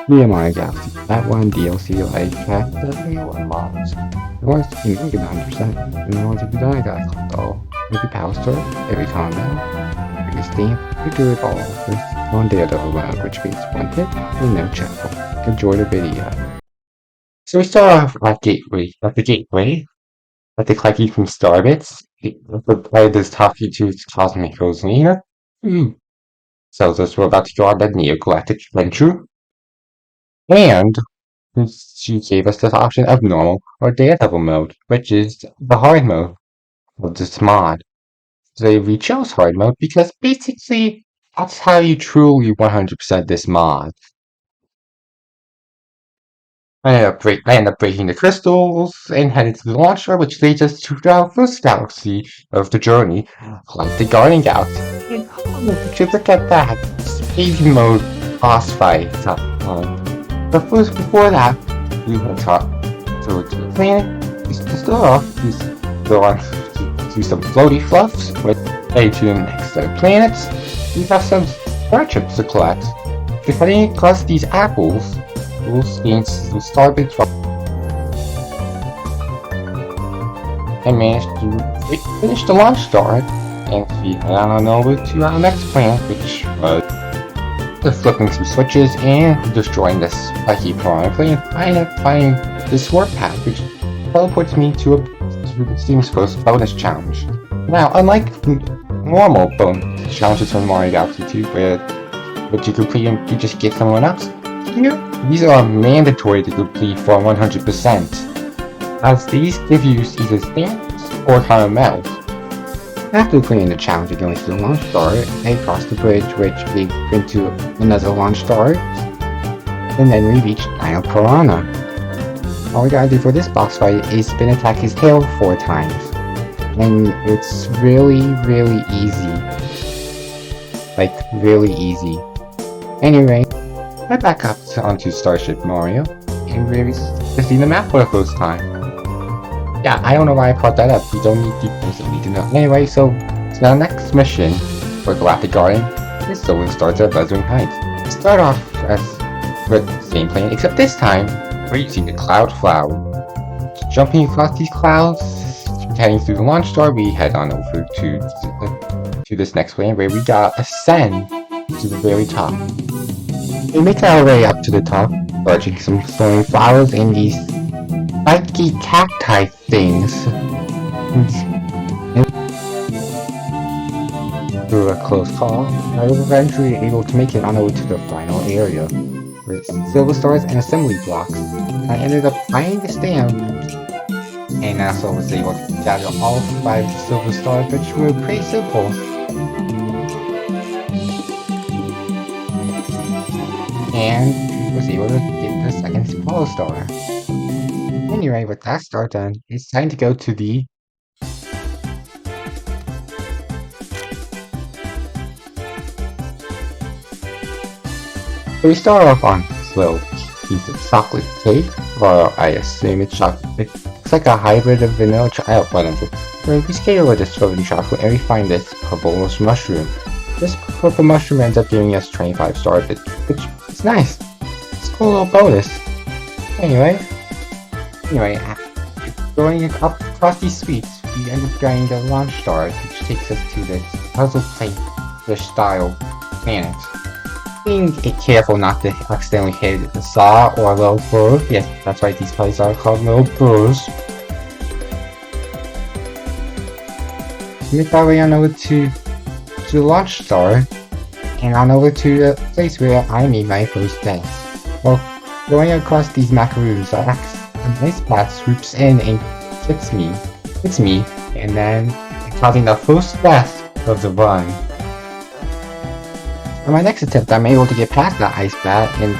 my galaxy. That one DLC like the real mods. In order to get 100%, in order to do that, I gotta collect all every power store, every combo, every stamp, we do it all with one daredevil round, which means one hit and no checkpoint. Enjoy the video. So we start off at the gateway, at the collecting from Starbits. The player does talking to its cosmic Rosalina. Tells us we're about to go on the Neo-Galactic adventure. And she gave us the option of normal or daredevil mode, which is the hard mode of this mod. So we chose hard mode because basically that's how you truly 100% this mod. I end up breaking the crystals and headed to the launcher, which leads us to the first galaxy of the journey, like the Guardian Galaxy. And would you look at that? Speed mode boss fight. But first, before that, we will talk to the planet. To start off, we go on to some floaty fluffs with heading to the next set of planets. We have some star chips to collect. If heading across these apples, we'll start with and managed to finish the launch star and we head on over to our next planet, which was flipping some switches and destroying this spiky piranha planet. I end up finding this warp path, which teleports me to the Steam's first bonus challenge. Now, unlike normal bonus challenges from Mario Galaxy 2, where you complete them, you just get someone else. Here, these are mandatory to complete for 100%, as these give you either stamps or caramells. After completing the challenge of going to the launch star, I cross the bridge which leads into another launch star, and then we reach Dino Piranha. All we gotta do for this boss fight is spin attack his tail 4 times, and it's really easy. Like, really easy. Anyway, I back up onto Starship Mario, and we're see the map for the first time. Yeah, I don't know why I brought that up, you don't need to know. Anyway, so the next mission for Galactic Guardian is Solar Stars at Wuthering Heights. Start off as with the same plane, except this time, we're using the Cloud Flower. Jumping across these clouds, heading through the launch star, we head on over to this next plane where we gotta ascend to the very top. We make our way up to the top, dodging some glowing flowers and these spiky cacti things. Through a close call, I was eventually able to make it on over to the final area, with silver stars and assembly blocks. I ended up finding the stamp, and also was able to gather all 5 silver stars, which were pretty simple. And was able to get the second Apollo star. Anyway, with that star done, it's time to go to the So we start off on this little piece of chocolate cake, or I assume it's chocolate. It's like a hybrid of vanilla chocolate, whatever. So we skate over this frozen chocolate and we find this purple mushroom. This purple mushroom ends up giving us 25 stars, which is nice. It's a cool little bonus. Anyway, going up across these streets, we end up getting the launch star, which takes us to this puzzle plate style planet. Being careful not to accidentally hit a saw or a little bird. Yes, that's right, these places are called little birds. Make our way on over to the launch star, and on over to the place where I made my first death. Well, going across these macaroons, a nice path swoops in and hits me, and then causing the first death of the run. On my next attempt, I'm able to get past that ice bat and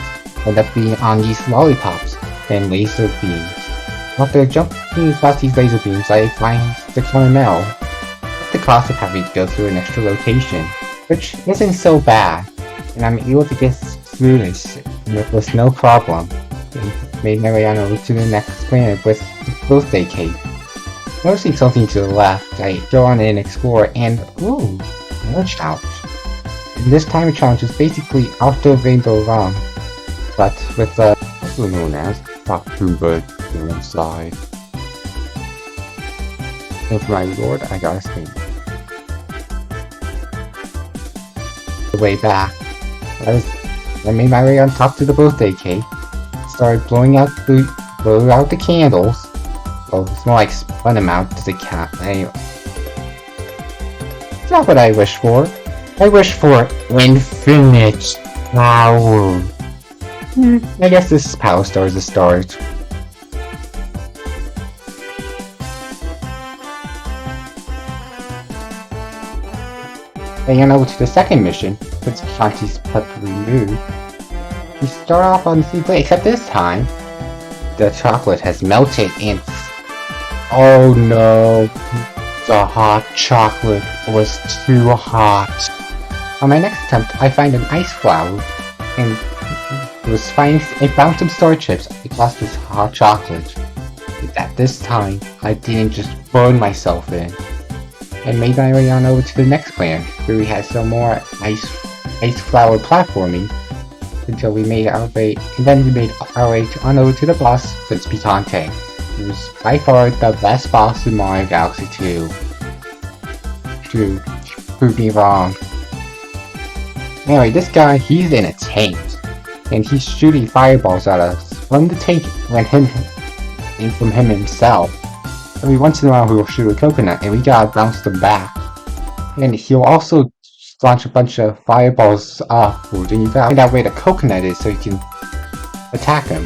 end up being on these lollipops and laser beams. After jumping across these laser beams, I find the caramel, at the cost of having to go through an extra rotation, which isn't so bad, and I'm able to get through this with no problem. And made my way on over to the next planet with the birthday cake. Noticing something to the left, I go on and explore, and ooh, merged out. And this time challenge is basically after Rainbow Run. but with also known as Doctor Bird inside. And for my reward, I got a spin. The way back, I made my way on top to the birthday cake, started blowing out the candles. Well, it's more like spun them out to the cat. Anyway, it's not what I wish for. I wish for infinite power. I guess this is Power Stars the start. Hanging over to the second mission, with Shanti's peppery mood. We start off on the same plate, except this time, the chocolate has melted and... Oh no! The hot chocolate was too hot. On my next attempt, I find an ice flower, and I found some star chips across this hot chocolate. But at this time, I didn't just burn myself in. I made my way on over to the next planet, where we had some more ice flower platforming, until we made our way, and then we made our way on over to the boss, Prince Picante. He was by far the best boss in Mario Galaxy 2. To prove me wrong. Anyway, this guy, he's in a tank, and he's shooting fireballs at us from the tank and from him himself. Every once in a while he'll shoot a coconut and we gotta bounce them back. And he'll also launch a bunch of fireballs upward and you gotta find out where the coconut is so you can attack him.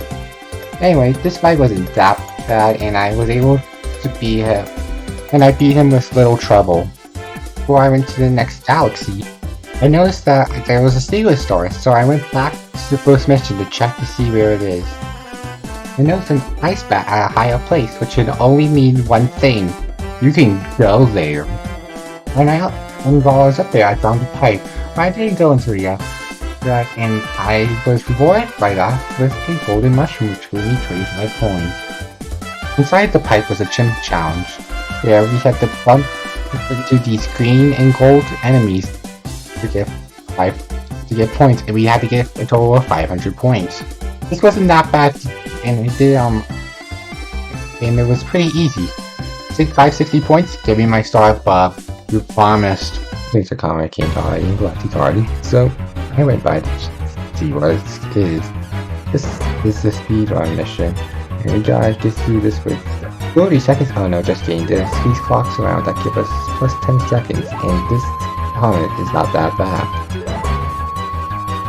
Anyway, this fight wasn't that bad and I was able to beat him. And I beat him with little trouble. Before I went to the next galaxy, I noticed that there was a Steeler Star, so I went back to the first mission to check to see where it is. I noticed an ice bat at a higher place, which should only mean one thing. You can go there. And while I was up there, I found a pipe. But I didn't go into it yet. And I was rewarded by that with a golden mushroom which gave me 25 coins. Inside the pipe was a gym challenge, where we had to bump into these green and gold enemies to get points, and we had to get a total of 500 points. This wasn't that bad. And it was pretty easy. 560 points, give me my star buff. You promised. Thanks for calling my King Card and Galactic Card. So I went by to see what it is. This is the speedrun mission. And we gotta just do this with 30 seconds. Oh no, just kidding. There's these clocks around that give us plus 10 seconds, and this comment is not that bad.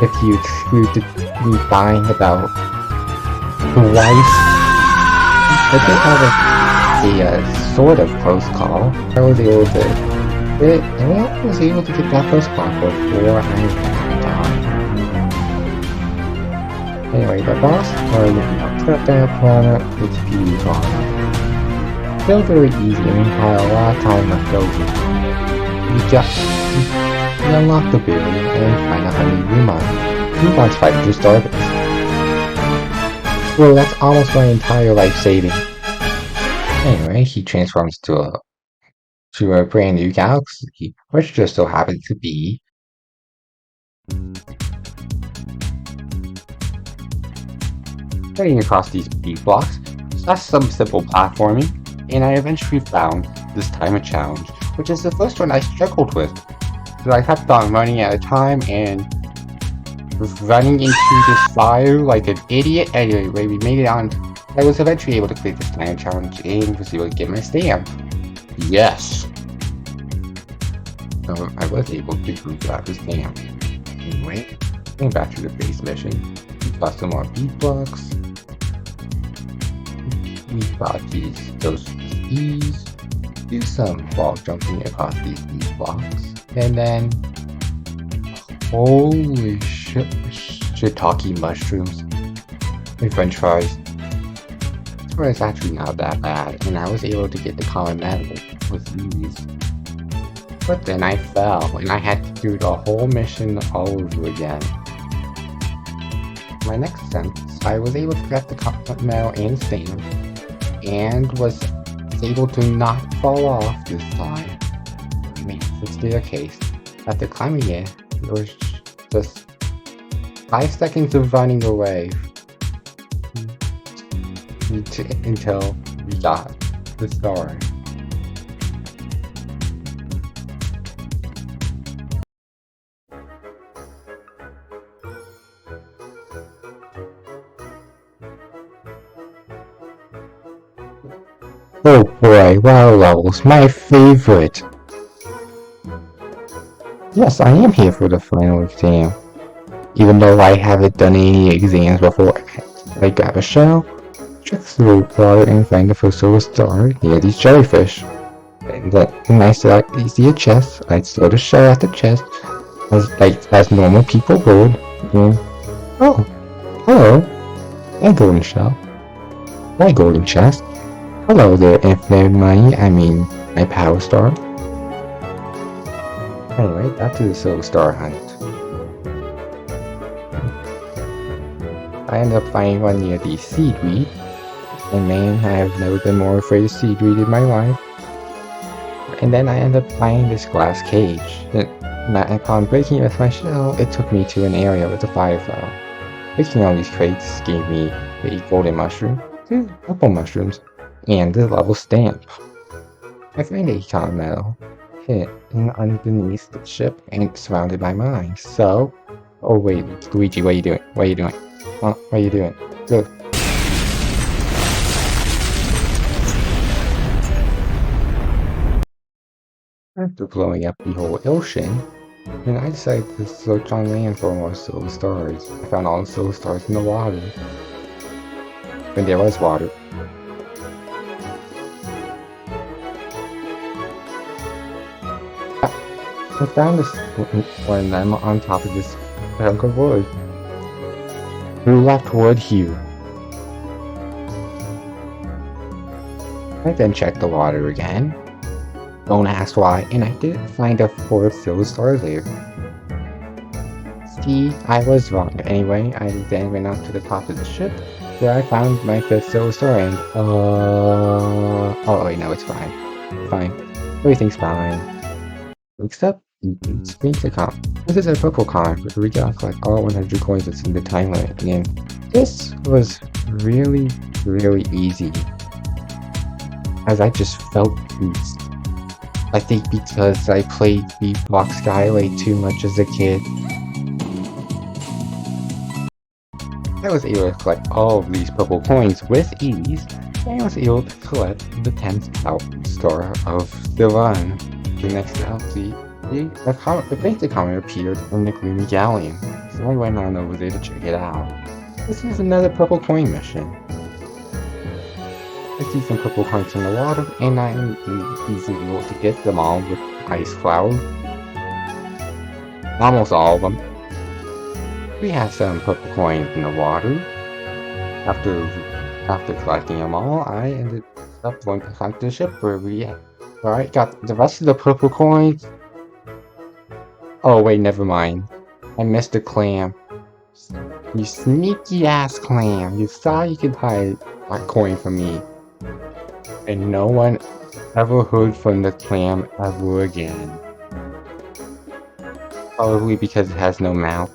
If you exclude me buying about twice. I did have a sort of close call. I was able to get that first call before I died. Anyway, the boss took that planet with Fuse on it. Still very easy and we had a lot of time left over. We unlocked the building and find out how many Rumon's fighting to start with. Well, that's almost my entire life saving. Anyway, he transforms to a brand new galaxy, which just so happens to be getting across these beat blocks. That's some simple platforming, and I eventually found this timer challenge, which is the first one I struggled with. So I kept on running at a time and running into this fire like an idiot. Anyway, we made it on. I was eventually able to complete this timer challenge and was able to get my stamp. Yes! So I was able to grab the stamp. Anyway, going back to the base mission. We got some more beat blocks. We got those keys. Do some wall jumping across these beat blocks. And then holy shit, shiitake mushrooms and french fries. It's actually not that bad, and I was able to get the common medal with these. But then I fell, and I had to do the whole mission all over again. My next attempt, I was able to get the common medal and stamp, and was able to not fall off this time. I made the staircase. After climbing it, it was just 5 seconds of running away until we got the star. Oh boy, water levels, my favorite! Yes, I am here for the final exam. Even though I haven't done any exams before, I grab a shell, check through water and find the first silver star near these jellyfish. And then I see a chest, I throw the shell at the chest, as normal people would, and oh, hello, my golden shell, my golden chest. Hello there, infinite money, my power star. Anyway, back to the silver star hunt. I ended up finding one near the seaweed, and man, I have never been more afraid of seaweed in my life. And then I ended up finding this glass cage, and upon breaking it with my shell, it took me to an area with a firefly. Picking all these crates gave me a golden mushroom, 2 purple mushrooms, and the level stamp. I find a common metal hidden underneath the ship and surrounded by mines. So, oh wait, Luigi, what are you doing? What are you doing? What are you doing? Go. After blowing up the whole ocean, and I decided to search on land for more silver stars. I found all the silver stars in the water. When there was water. I found this when I'm on top of this hunk of wood. Who left wood here? I then checked the water again. Don't ask why, and I didn't find a 4th silver star there. See, I was wrong. Anyway, I then went up to the top of the ship, where I found my 5th silver star, and oh wait, no, it's fine. Fine. Everything's fine. Except the coin. This is a purple coin where we gotta collect all 100 coins that's in the time limit, and this was really, really easy, as I just felt boost. I think because I played Beatbox Skyway too much as a kid. I was able to collect all of these purple coins with ease, and I was able to collect the 10th star of the run. The next galaxy, the basic comet appeared in the gloomy galleon, so I went on over there to check it out. This is another purple coin mission. I see some purple coins in the water, and I am easily able to get them all with ice cloud. Almost all of them. We have some purple coins in the water. After collecting them all, I ended up going to hunt the ship where I got the rest of the purple coins. Oh wait, never mind. I missed the clam. You sneaky ass clam. You thought you could hide that coin from me. And no one ever heard from the clam ever again. Probably because it has no mouth.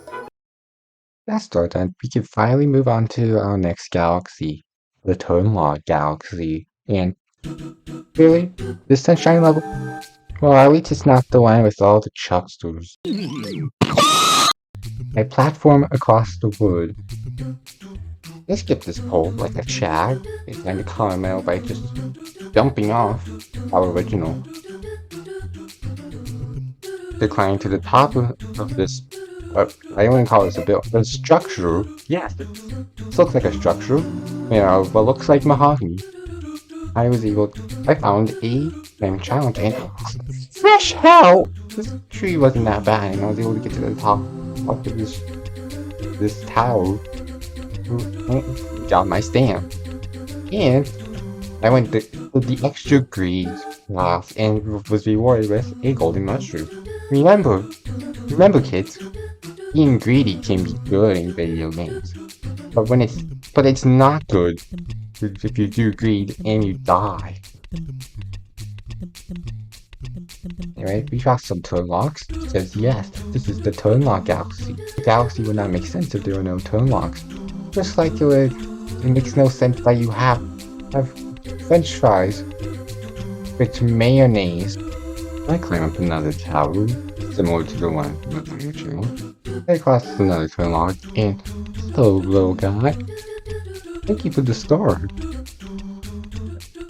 That's all done. We can finally move on to our next galaxy. The Turnlog Galaxy. And really? This sunshine level? Well, at least it's not the one with all the chucksters. I platform across the wood. I skip this pole like a Chad and the caramel by just jumping off our original. To climb to the top of this, I wouldn't call this a build, but a structure. Yes, this looks like a structure. You know, what looks like mahogany. I found a challenge, and fresh hell! This tree wasn't that bad, and I was able to get to the top of this tower. Got my stamp. And I went the extra greed class and was rewarded with a golden mushroom. Remember kids, being greedy can be good in video games. But it's not good if you do greed and you die. Anyway, we got some turnlocks. It says yes, this is the turnlock galaxy. The galaxy would not make sense if there were no turnlocks. Just like it makes no sense that you have French fries with mayonnaise. I climb up another tower, similar to the one in the channel. I cross another turnlock, and hello, little guy. Thank you for the star.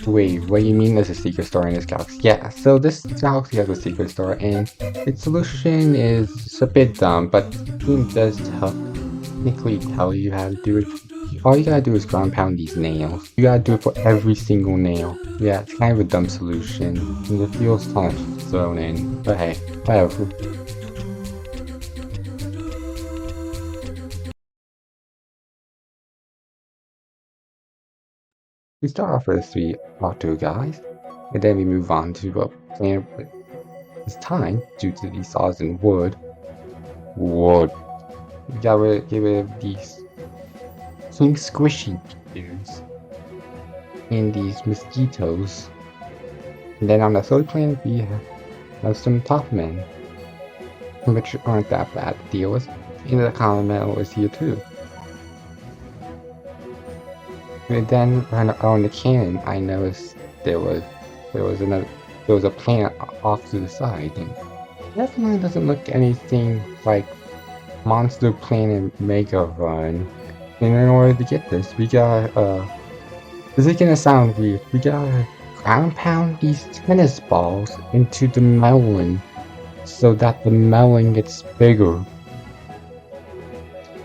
Wait, what do you mean there's a secret star in this galaxy? Yeah, so this galaxy has a secret star, and its solution is a bit dumb, but the game does technically tell you how to do it. All you gotta do is ground pound these nails. You gotta do it for every single nail. Yeah, it's kind of a dumb solution, and it feels kind of thrown in, but hey, whatever. We start off with 3 auto guys, and then we move on to a planet with this time, due to these saws and wood. We gotta get rid of these pink squishy dudes and these mosquitoes. And then on the third planet we have some top men, which aren't that bad to deal with. And the common metal is here too. And then on the cannon, I noticed there was a planet off to the side, and definitely doesn't look anything like Monster Planet Mega Run. And in order to get this, we gotta this is gonna sound weird. We gotta ground pound these tennis balls into the melon so that the melon gets bigger.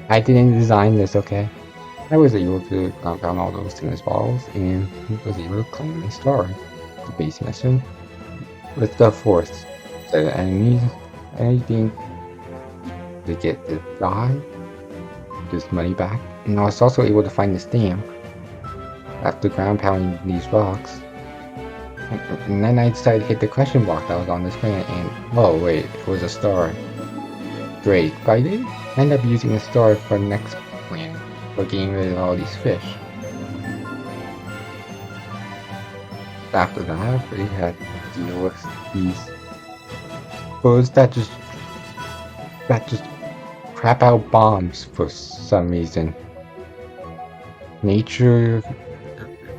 I didn't design this, okay? I was able to ground pound all those tennis balls and was able to claim a star. The base mission with the fourth set of enemies. Anything to get the guy this money back. And I was also able to find the stamp after ground pounding these rocks. And then I decided to hit the question block that was on this planet, and oh wait, it was a star. Great, but I did end up using the star for the next planet for getting rid of all these fish. After that, we had to deal with these birds that just crap out bombs for some reason. Nature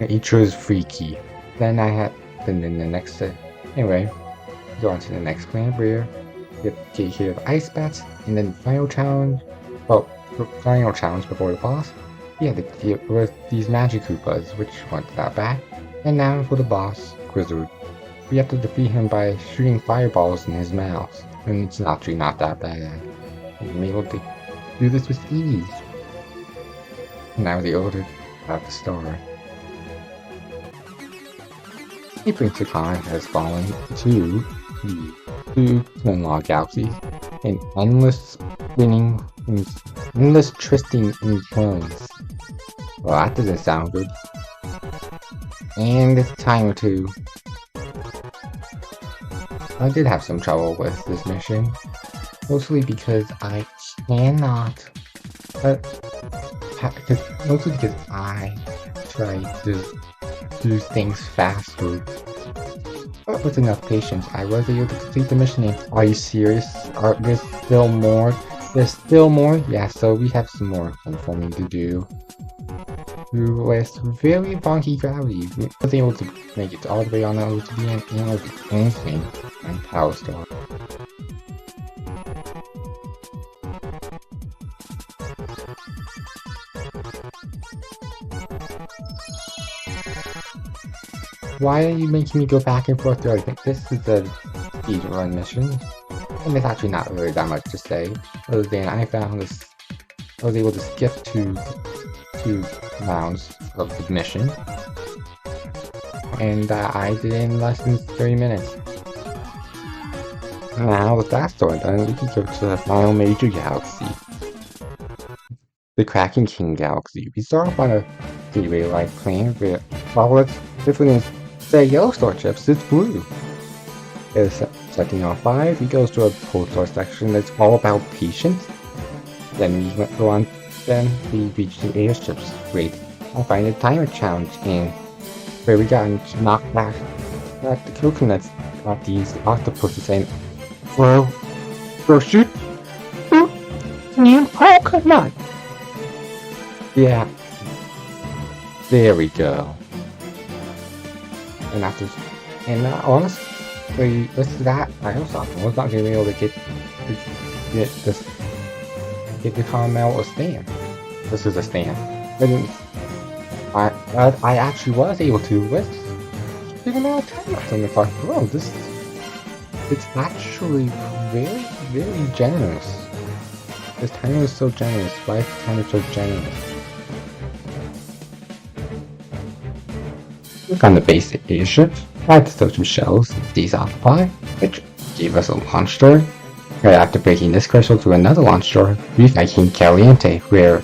is freaky. Then the next anyway, go on to the next planet where you take care of ice bats, and then final challenge. Well, final challenge before the boss. Yeah, to deal with these magic Koopas, which weren't that bad. And now for the boss, Grizzard. We have to defeat him by shooting fireballs in his mouth, and it's actually not that bad. I'm able to do this with ease. Now the order about the star. A Prince of Khan has fallen to the 2 Twinlaw galaxies, and endless spinning and endless twisting in clones. Well, that doesn't sound good. And it's time to. I did have some trouble with this mission, mostly because I cannot. Mostly because I try to do things faster. But with enough patience, I was able to complete the mission. And are you serious? There's still more? There's still more? Yeah, so we have some more platforming to do. With very funky gravity, we was able to make it all the way on over to the end and with anything and Power Star. Why are you making me go back and forth through everything? This is a speedrun mission, and there's actually not really that much to say, other than I was able to skip two rounds of the mission, and I did it in less than 30 minutes. Now with that story done, we can go to the final major galaxy, the Kraken King Galaxy. We start off on a three-way light plane where, while it's different than the yellow star chips, it's blue. It's secting on 5, he goes to a pole star section that's all about patience. Then we go on, then we reach the airships. Wait, I find a timer challenge in where we got knocked back That the coconuts got these octopuses saying, "Bro, shoot, damn coconut." Yeah, there we go. And after, and honestly, this is that. I was not gonna be able to get this, get the caramel or stand. This is a stand. And I actually was able to with even out of time after the fuck. Bro, it's actually very, very generous. This timer is so generous. Why is the timer so generous? Look on the basic airship. I had to throw some shells at these octopi, which gave us a launch door. Right after breaking this crystal to another launch door, we fight King Caliente, where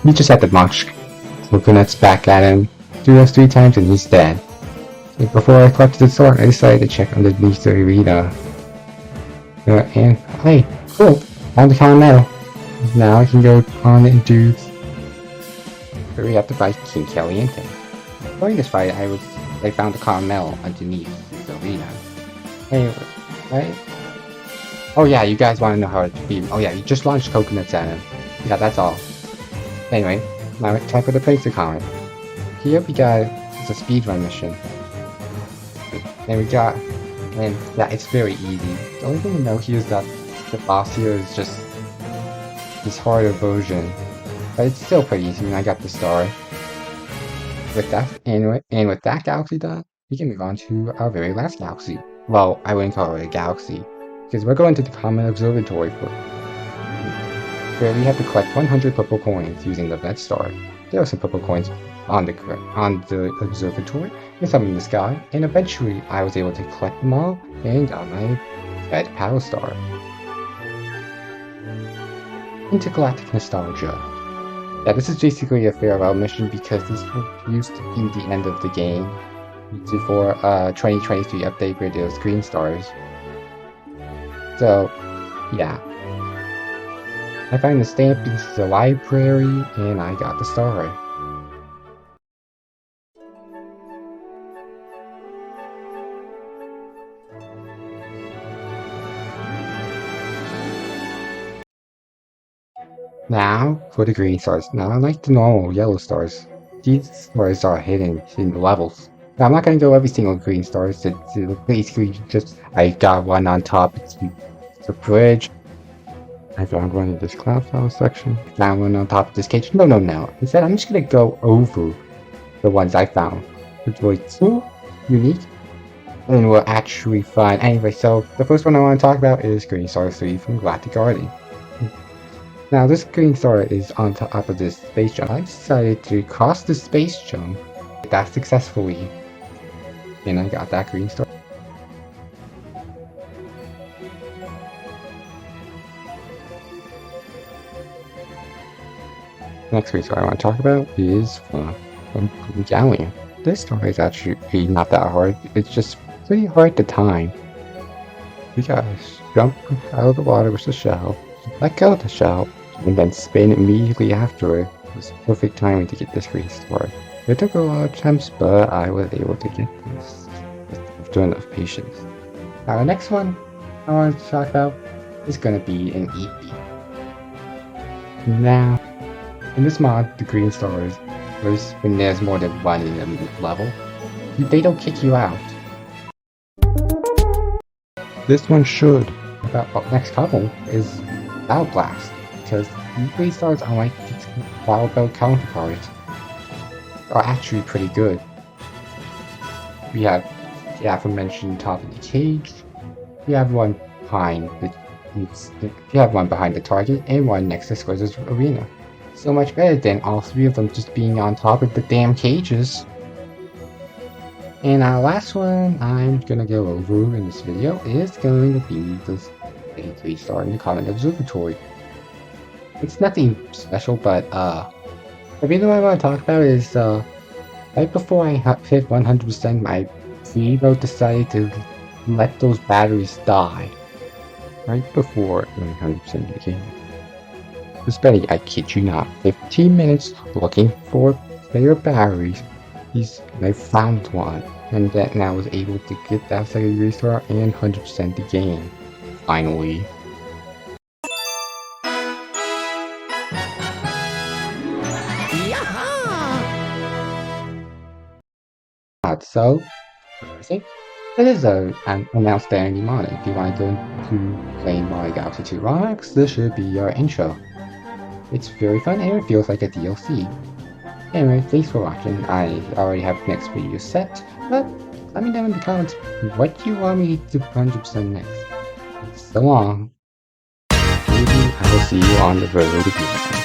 we just had to launch coconuts back at him 3 times and he's dead. And before I collected the sword, I decided to check underneath the arena. And hey, cool, found the common medal. Now I can go on and do where we have to fight King Caliente. During this fight, I found the common medal underneath the arena. Anyway, right? Oh yeah, you guys want to know how to beat him. Oh yeah, you just launched coconuts at him. Yeah, that's all. Anyway, now it's time for the place to comment. Here we got it's a speedrun mission. And yeah, it's very easy. The only thing to know here is that the boss here is just this harder version. But it's still pretty easy and I got the star. With that galaxy done, we can move on to our very last galaxy. Well, I wouldn't call it a galaxy, because we're going to the Comet Observatory where we have to collect 100 purple coins using the red star. There are some purple coins on the observatory and some in the sky, and eventually I was able to collect them all and got my red power star. Intergalactic Nostalgia. Yeah, this is basically a farewell mission because this used to be the end of the game before 2023 update where there's green stars. So, yeah. I found the stamp in the library and I got the star. Now, for the green stars. Now, unlike the normal yellow stars, these stars are hidden in the levels. Now, I'm not going to go every single green stars. It's basically just, I got one on top. It's the bridge. I found one in this cloud flower section. Found one on top of this cage. No. Instead, I'm just going to go over the ones I found, which were so unique and were actually fun. Anyway, so the first one I want to talk about is Green Star 3 from Galactic Guardian. Now, this green star is on top of this space jump. I decided to cross the space jump that successfully, and I got that green star. Next green star I want to talk about is from Gallium. This star is actually not that hard. It's just pretty hard to time. You guys jump out of the water with the shell, let go of the shell, and then spin immediately after it. It was perfect timing to get this green star. It took a lot of attempts, but I was able to get this after enough patience. Now the next one I want to talk about is going to be an EP. Now, in this mod, the green stars, when there's more than one in a level, they don't kick you out. This one should. About next couple is Battle Blast. Because green stars, unlike its Battle Belt counterparts, are actually pretty good. We have the aforementioned top of the cage. We have one behind the target and one next to Squizz's arena. So much better than all three of them just being on top of the damn cages. And our last one I'm gonna go over in this video is going to be the 3-star in the Comet Observatory. It's nothing special, but the reason I want to talk about is right before I hit 100%, my free mode decided to let those batteries die. Right before 100% of the game. Spending, I kid you not, 15 minutes looking for spare batteries. I found one, and that now was able to get that second restart and 100% the game. Finally. So, I think it is an outstanding mod. If you want to go into playing Mario Galaxy 2 Rocks, this should be your intro. It's very fun and it feels like a DLC. Anyway, thanks for watching. I already have the next video set, but let me know in the comments what you want me to 100% next. So long. Maybe I will see you on the road again.